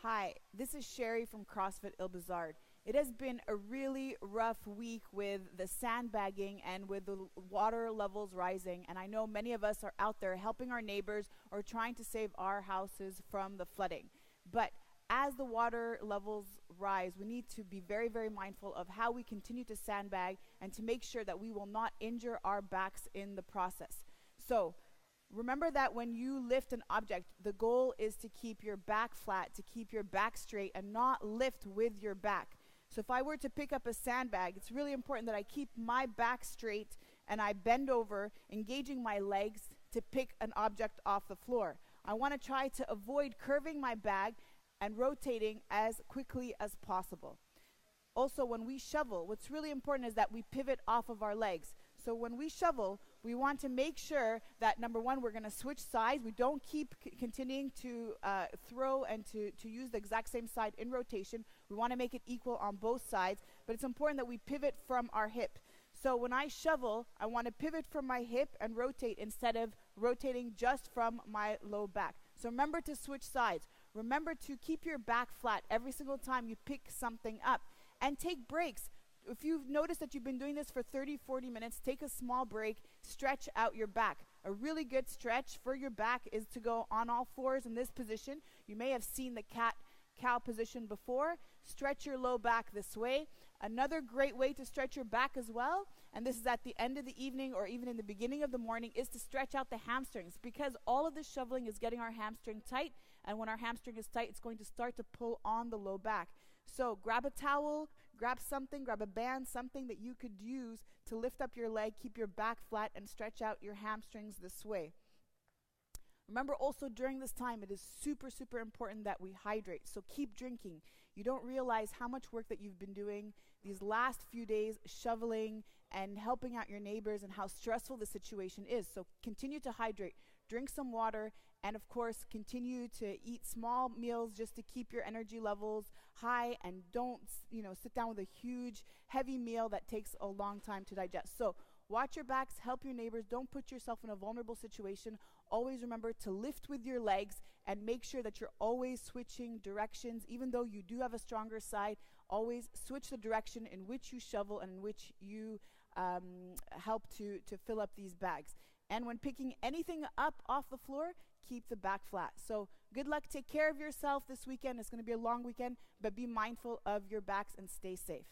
Hi, this is Sherry from CrossFit Bizard. It has been a really rough week with the sandbagging and with the water levels rising, and I know many of us are out there helping our neighbors or trying to save our houses from the flooding. But as the water levels rise, we need to be very, very mindful of how we continue to sandbag and to make sure that we will not injure our backs in the process. So remember that when you lift an object, the goal is to keep your back flat, to keep your back straight, and not lift with your back. So if I were to pick up a sandbag, it's really important that I keep my back straight and I bend over, engaging my legs to pick an object off the floor. I want to try to avoid curving my bag and rotating as quickly as possible. Also, when we shovel, what's really important is that we pivot off of our legs. So when we shovel, we want to make sure that, number one, we're going to switch sides. We don't keep continuing to throw and to use the exact same side in rotation. We want to make it equal on both sides, but it's important that we pivot from our hip. So when I shovel, I want to pivot from my hip and rotate instead of rotating just from my low back. So remember to switch sides. Remember to keep your back flat every single time you pick something up. And take breaks. If you've noticed that you've been doing this for 30, 40 minutes, take a small break, stretch out your back. A really good stretch for your back is to go on all fours in this position. You may have seen the cat-cow position before. Stretch your low back this way. Another great way to stretch your back as well, and this is at the end of the evening or even in the beginning of the morning, is to stretch out the hamstrings, because all of this shoveling is getting our hamstring tight, and when our hamstring is tight, it's going to start to pull on the low back. So grab a towel, grab a band, something that you could use to lift up your leg, keep your back flat, and stretch out your hamstrings this way. Remember also during this time, it is super, super important that we hydrate. So keep drinking. You don't realize how much work that you've been doing these last few days, shoveling and helping out your neighbors, and how stressful the situation is. So continue to hydrate. Drink some water, and of course, continue to eat small meals just to keep your energy levels high, and don't, sit down with a huge, heavy meal that takes a long time to digest. So watch your backs, help your neighbors, don't put yourself in a vulnerable situation. Always remember to lift with your legs and make sure that you're always switching directions. Even though you do have a stronger side, always switch the direction in which you shovel and in which you help to fill up these bags. And when picking anything up off the floor, keep the back flat. So good luck. Take care of yourself this weekend. It's going to be a long weekend, but be mindful of your backs and stay safe.